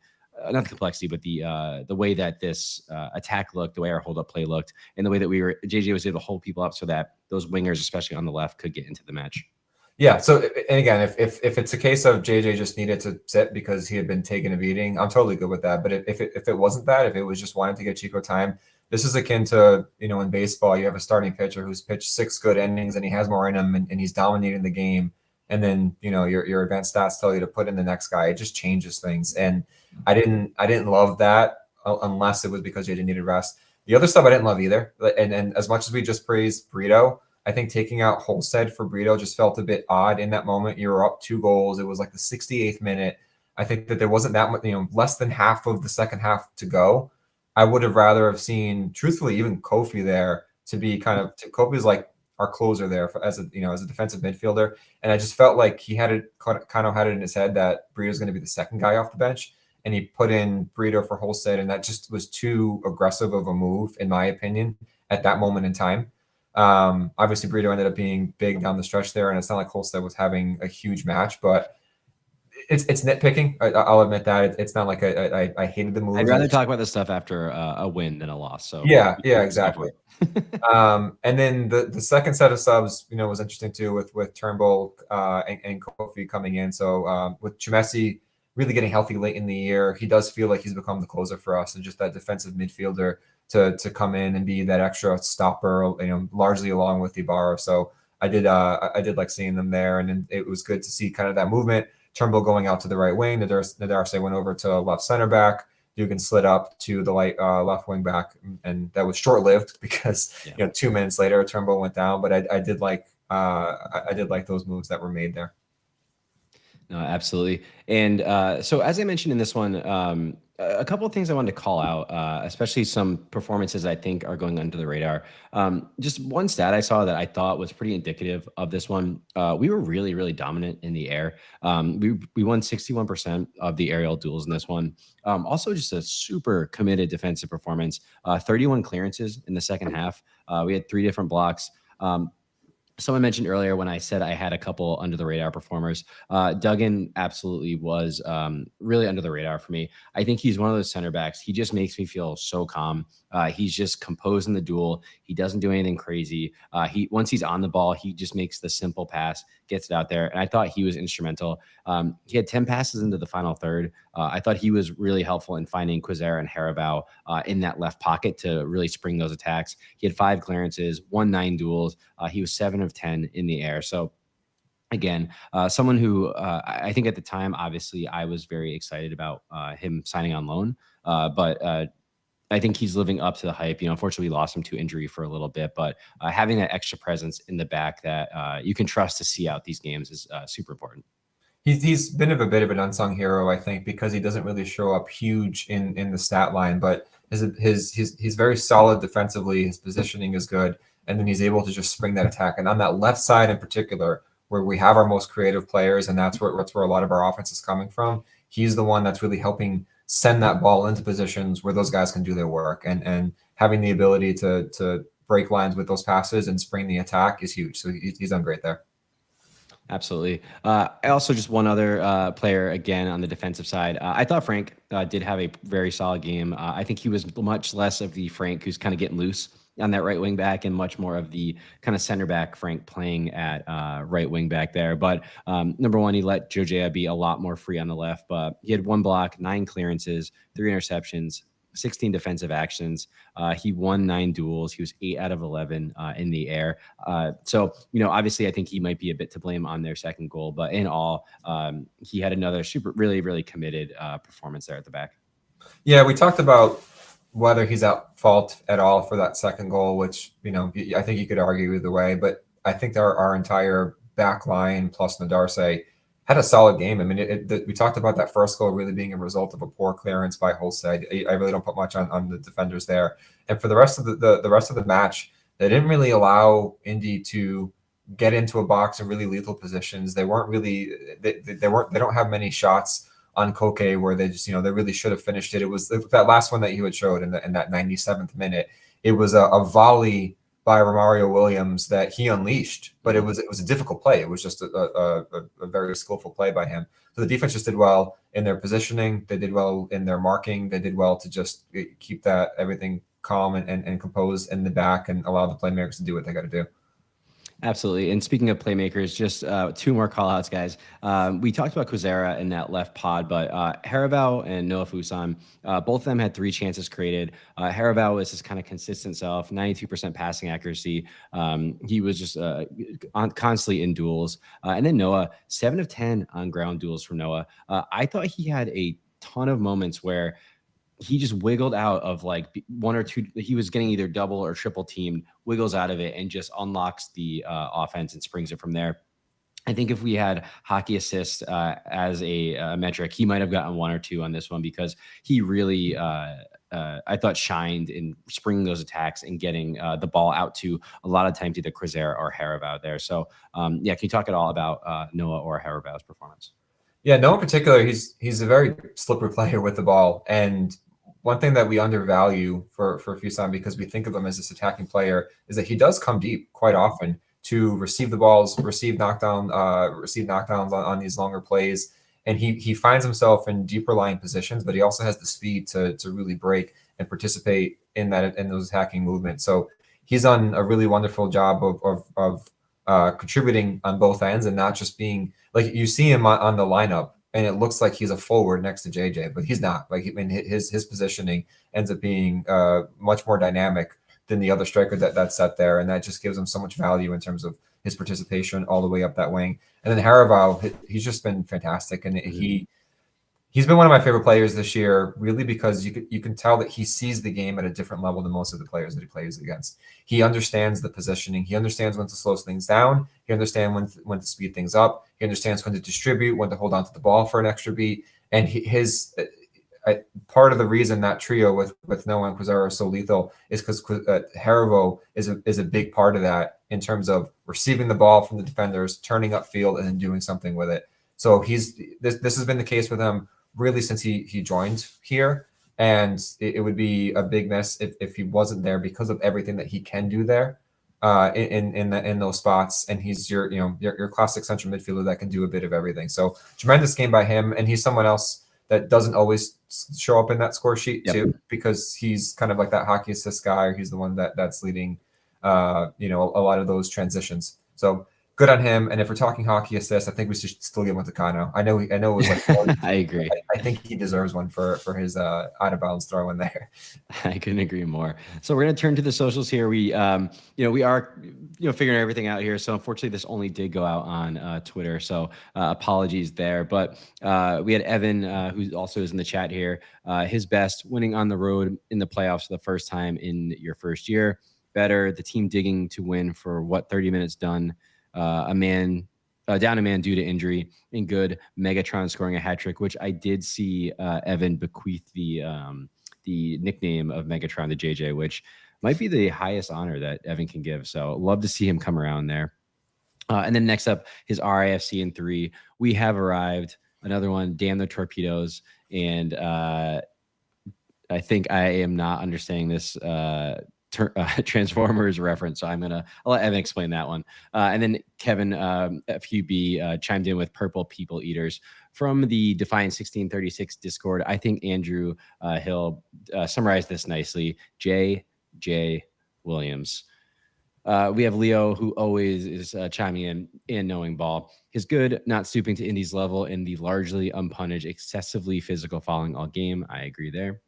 not the complexity, but the way that this attack looked, the way our hold up play looked, and the way that JJ was able to hold people up so that those wingers, especially on the left, could get into the match. Yeah. So, and again, if it's a case of JJ just needed to sit because he had been taking a beating, I'm totally good with that. But if it wasn't that, if it was just wanting to get Chico time, this is akin to, in baseball, you have a starting pitcher who's pitched 6 good innings and he has more in him and he's dominating the game. And then, your advanced stats tell you to put in the next guy. It just changes things. And I didn't love that unless it was because JJ needed rest. The other stuff I didn't love either. And as much as we just praised Brito, I think taking out Holstead for Brito just felt a bit odd in that moment. You were up 2 goals. It was like the 68th minute. I think that there wasn't that much, less than half of the second half to go. I would have rather have seen, truthfully, even Kofi there to be Kofi's like our closer there as a defensive midfielder. And I just felt like he had it in his head that Brito's going to be the second guy off the bench. And he put in Brito for Holstead, and that just was too aggressive of a move, in my opinion, at that moment in time. Obviously, Brito ended up being big down the stretch there, and it's not like Holstead was having a huge match, but it's nitpicking. I'll admit that. It's not like I hated the move. I'd rather talk about this stuff after a win than a loss. So yeah, exactly. And then the second set of subs, was interesting too with Turnbull and Kofi coming in. So with Chumesi really getting healthy late in the year, he does feel like he's become the closer for us, and just that defensive midfielder to come in and be that extra stopper, largely along with Ibarra. So I did like seeing them there, and then it was good to see kind of that movement. Turnbull going out to the right wing. Nadarse went over to left center back. Dugan slid up to the left wing back, and that was short lived because 2 minutes later Turnbull went down. But I did like those moves that were made there. No, absolutely. And so as I mentioned in this one, a couple of things I wanted to call out, especially some performances I think are going under the radar. Just one stat I saw that I thought was pretty indicative of this one. We were really, really dominant in the air. We won 61% of the aerial duels in this one. Also just a super committed defensive performance, 31 clearances in the second half. We had 3 different blocks. Someone mentioned earlier when I said I had a couple under the radar performers. Duggan absolutely was really under the radar for me. I think he's one of those center backs. He just makes me feel so calm. He's just composed in the duel. He doesn't do anything crazy. Once he's on the ball, he just makes the simple pass, gets it out there. And I thought he was instrumental. He had 10 passes into the final third. I thought he was really helpful in finding Quizera and Harabao in that left pocket to really spring those attacks. He had 5 clearances, won 9 duels. He was 7 of 10 in the air. So again, someone who I think at the time, obviously, I was very excited about him signing on loan. But I think he's living up to the hype. Unfortunately, we lost him to injury for a little bit, but having that extra presence in the back that you can trust to see out these games is super important. He's been a bit of an unsung hero, I think, because he doesn't really show up huge in the stat line, but he's very solid defensively. His positioning is good, and then he's able to just spring that attack. And on that left side in particular, where we have our most creative players, and that's where a lot of our offense is coming from, he's the one that's really helping send that ball into positions where those guys can do their work. And having the ability to break lines with those passes and spring the attack is huge. So he's done great there. Absolutely. I also just one other player again on the defensive side. I thought Frank did have a very solid game. I think he was much less of the Frank who's kind of getting loose on that right wing back and much more of the kind of center back Frank playing at right wing back there. But number one, he let Jojea be a lot more free on the left, but he had 1 block, 9 clearances, 3 interceptions, 16 defensive actions. He won 9 duels. He was 8 out of 11 in the air. So, obviously I think he might be a bit to blame on their second goal, but in all, he had another really, really committed performance there at the back. Yeah, we talked about whether he's at fault at all for that second goal, which, I think you could argue either way, but I think our entire back line plus Nadarse had a solid game. I mean, we talked about that first goal really being a result of a poor clearance by Holstead. I really don't put much on the defenders there. And for the rest of the rest of the match, they didn't really allow Indy to get into a box in really lethal positions. They weren't really they don't have many shots on Koke where they just, they really should have finished it. It was that last one that you had showed in that 97th minute. It was a volley by Romario Williams that he unleashed, but it was a difficult play. It was just a very skillful play by him. So the defense just did well in their positioning. They did well in their marking. They did well to just keep that everything calm and composed in the back and allow the playmakers to do what they got to do. Absolutely. And speaking of playmakers, just 2 more call outs, guys. We talked about Quizera in that left pod, but Harabao and Noah Fusan, both of them had 3 chances created. Harabao was his kind of consistent self, 92% passing accuracy. He was just constantly in duels. And then Noah, 7 of 10 on ground duels from Noah. I thought he had a ton of moments where he just wiggled out of like 1 or 2. He was getting either double or triple teamed, wiggles out of it and just unlocks the offense and springs it from there. I think if we had hockey assist as a metric, he might have gotten 1 or 2 on this one because he really, I thought, shined in springing those attacks and getting the ball out to a lot of times either Quizera or Harabao there. So, can you talk at all about Noah or Harabao's performance? Yeah, Noah in particular, he's a very slippery player with the ball. And one thing that we undervalue for Fusan, because we think of him as this attacking player, is that he does come deep quite often to receive the balls, receive knockdowns on these longer plays. And he finds himself in deeper lying positions, but he also has the speed to really break and participate in those attacking movements. So he's done a really wonderful job of contributing on both ends and not just being like you see him on the lineup and it looks like he's a forward next to JJ, but he's not. Like, I mean, his positioning ends up being much more dynamic than the other striker that's set there, and that just gives him so much value in terms of his participation all the way up that wing. And then Harabao, he's just been fantastic, and he's been one of my favorite players this year, really, because you can tell that he sees the game at a different level than most of the players that he plays against. He understands the positioning. He understands when to slow things down. He understands when to speed things up. He understands when to distribute, when to hold on to the ball for an extra beat. And part of the reason that trio with Noah and Quizera are so lethal is because Harabao is a big part of that in terms of receiving the ball from the defenders, turning upfield, and then doing something with it. So this has been the case with him really since he joined here, and it would be a big miss if he wasn't there because of everything that he can do there. in those spots, and he's your classic central midfielder that can do a bit of everything. So tremendous game by him, and he's someone else that doesn't always show up in that score sheet too, because he's kind of like that hockey assist guy, or he's the one that's leading a lot of those transitions. So good on him. And if we're talking hockey assists, I think we should still give one to Kano. I know it was like I agree. I think he deserves one for his out of bounds throw in there. I couldn't agree more. So we're going to turn to the socials here. We we are figuring everything out here. So unfortunately, this only did go out on Twitter. So apologies there. But we had Evan, who also is in the chat here. His best, winning on the road in the playoffs for the first time in your first year. Better, the team digging to win for 30 minutes done. Down a man due to injury. And good, Megatron scoring a hat trick, which I did see Evan bequeath the nickname of Megatron to JJ, which might be the highest honor that Evan can give. So love to see him come around there. And then next up, his RIFC in 3. We have arrived. Another one, damn the torpedoes. And I think I am not understanding this Transformers reference, so I'll let Evan explain that one. And then Kevin FUB chimed in with purple people eaters from the Defiant 1636 Discord. I think Andrew Hill summarized this nicely. J. Williams. We have Leo, who always is chiming in and knowing ball. His good, not stooping to Indy's level in the largely unpunished, excessively physical fouling all game. I agree there.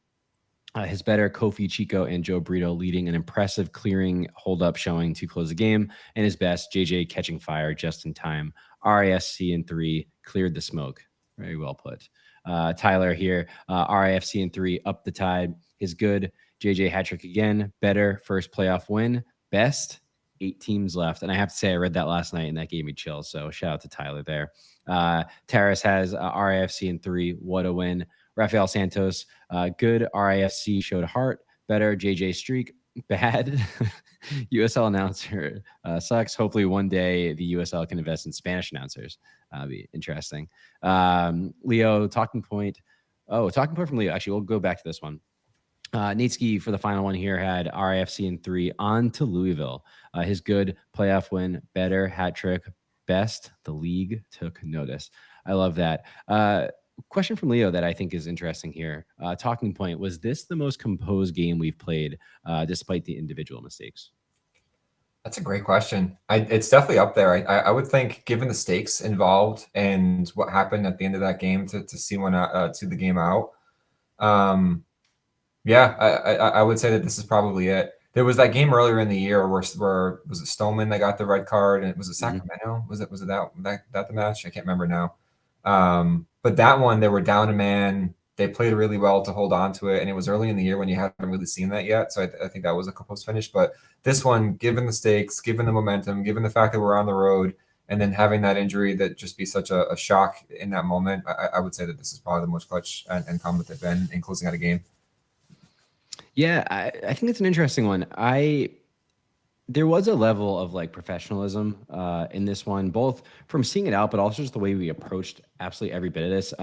His better, Kofi, Chico, and Joe Brito leading an impressive clearing hold-up showing to close the game. And his best, JJ catching fire just in time. RIFC in 3, cleared the smoke. Very well put. Tyler here, RIFC in 3, up the tide. His good, JJ hat trick again. Better, first playoff win. Best, 8 teams left. And I have to say, I read that last night, and that gave me chills. So shout out to Tyler there. Taras has RIFC in 3. What a win. Rafael Santos, good. RIFC showed heart. Better. JJ streak. Bad. USL announcer sucks. Hopefully one day the USL can invest in Spanish announcers. That'd be interesting. Leo, talking point. Oh, talking point from Leo. Actually, we'll go back to this one. Natsuki for the final one here had RIFC in 3 on to Louisville. His good, playoff win. Better, hat trick. Best, the league took notice. I love that. Question from Leo that I think is interesting here. Talking point, was this the most composed game we've played despite the individual mistakes? That's a great question. It's definitely up there. I would think, given the stakes involved and what happened at the end of that game to see the game out. Yeah, I would say that this is probably it. There was that game earlier in the year where was it Stoneman that got the red card, and was it Sacramento? Was it that the match? I can't remember now. But that one, they were down a man. They played really well to hold on to it, and it was early in the year when you hadn't really seen that yet. So I think that was a composed finish. But this one, given the stakes, given the momentum, given the fact that we're on the road, and then having that injury that just be such a shock in that moment, I would say that this is probably the most clutch and calm that they've been in closing out a game. Yeah, I think it's an interesting one. There was a level of like professionalism in this one, both from seeing it out, but also just the way we approached absolutely every bit of this.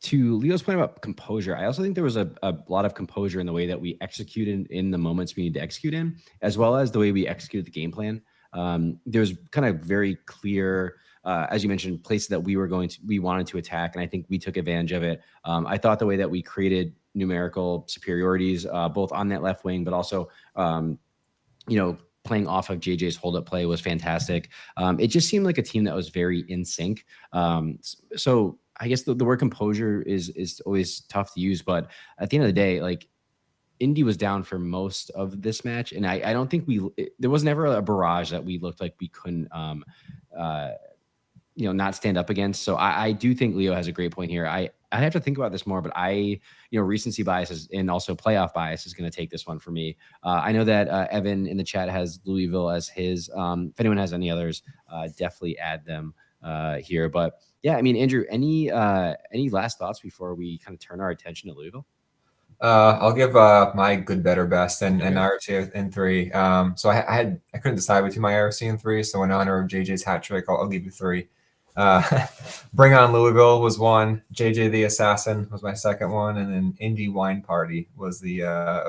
To Leo's point about composure, I also think there was a lot of composure in the way that we executed in the moments we need to execute in, as well as the way we executed the game plan. There's kind of very clear, as you mentioned, places that we wanted to attack, and I think we took advantage of it. I thought the way that we created numerical superiorities, both on that left wing, but also, playing off of JJ's hold-up play was fantastic. It just seemed like a team that was very in sync. So I guess the word composure is always tough to use, but at the end of the day, like, Indy was down for most of this match, and I don't think there was never a barrage that we looked like we couldn't not stand up against. So I do think Leo has a great point here. I'd have to think about this more, but recency bias and also playoff bias is going to take this one for me. I know that Evan in the chat has Louisville as his. If anyone has any others, definitely add them here. But yeah, I mean, Andrew, any last thoughts before we kind of turn our attention to Louisville? I'll give my good, better, best and RC in 3. So I couldn't decide between my RC in 3. So in honor of JJ's hat trick, I'll give you 3. Bring on Louisville was 1. JJ the Assassin was my second one, and then Indy Wine Party was the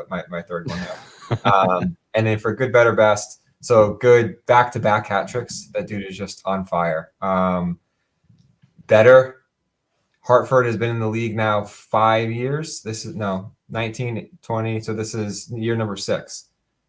my third one. And then for good, better, best, So good back-to-back hat tricks. That dude is just on fire. Better. Hartford has been in the league now 5 years. 19, 20. So this is year number 6.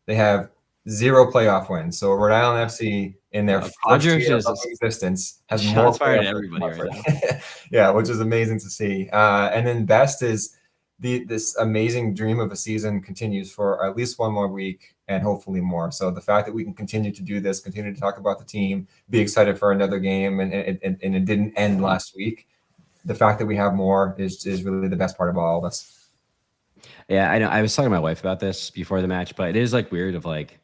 They have 0 playoff wins. So Rhode Island FC in their first year of existence has more fired at everybody right now. Yeah, which is amazing to see. And then best is this amazing dream of a season continues for at least one more week and hopefully more. So the fact that we can continue to do this, continue to talk about the team, be excited for another game, and it didn't end last week. The fact that we have more is really the best part of all of us. Yeah, I know. I was talking to my wife about this before the match, but it is like weird of like,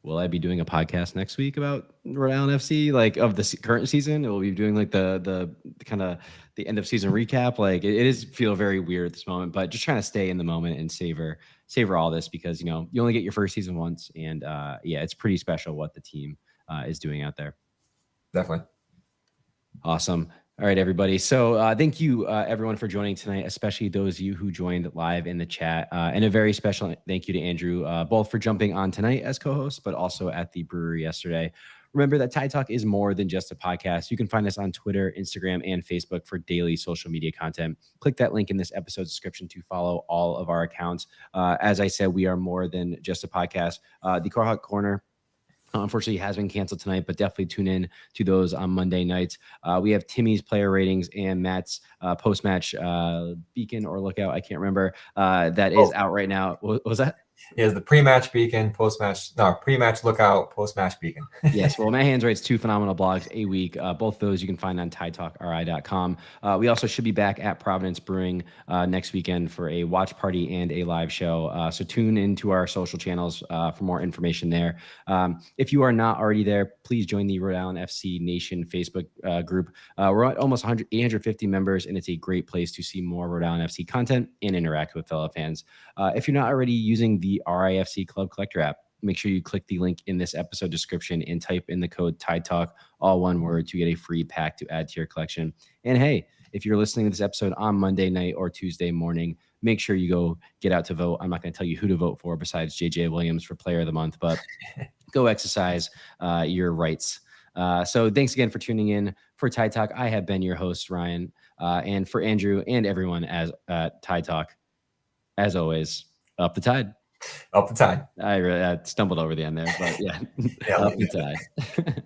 will I be doing a podcast next week about Rhode Island FC, like of the current season? Will we be doing like the kind of the end of season recap? Like it is feel very weird at this moment, but just trying to stay in the moment and savor all this because, you know, you only get your first season once. And yeah, it's pretty special what the team is doing out there. Definitely. Awesome. All right, everybody. So thank you, everyone, for joining tonight, especially those of you who joined live in the chat. And a very special thank you to Andrew, both for jumping on tonight as co-host, but also at the brewery yesterday. Remember that Tide Talk is more than just a podcast. You can find us on Twitter, Instagram, and Facebook for daily social media content. Click that link in this episode's description to follow all of our accounts. As I said, we are more than just a podcast. The Carhawk Corner, unfortunately, has been canceled tonight, but definitely tune in to those on Monday nights. We have Timmy's player ratings and Matt's post-match beacon or lookout. I can't remember. That is out right now. What was that? He has the pre-match beacon, pre-match lookout, post-match beacon. Yes, well, Matt Hands writes 2 phenomenal blogs a week. Both those you can find on TideTalkRI.com. We also should be back at Providence Brewing next weekend for a watch party and a live show. So tune into our social channels for more information there. If you are not already there, please join the Rhode Island FC Nation Facebook group. We're at almost 850 members, and it's a great place to see more Rhode Island FC content and interact with fellow fans. If you're not already using the RIFC Club Collector app, make sure you click the link in this episode description and type in the code Tide Talk, all one word, to get a free pack to add to your collection. And hey, if you're listening to this episode on Monday night or Tuesday morning, make sure you go get out to vote. I'm not going to tell you who to vote for besides JJ Williams for Player of the Month, but go exercise your rights. So thanks again for tuning in for Tide Talk. I have been your host, Ryan, and for Andrew and everyone as Tide Talk, as always, up the tide. Up the tide. I stumbled over the end there, but yeah, up the tide.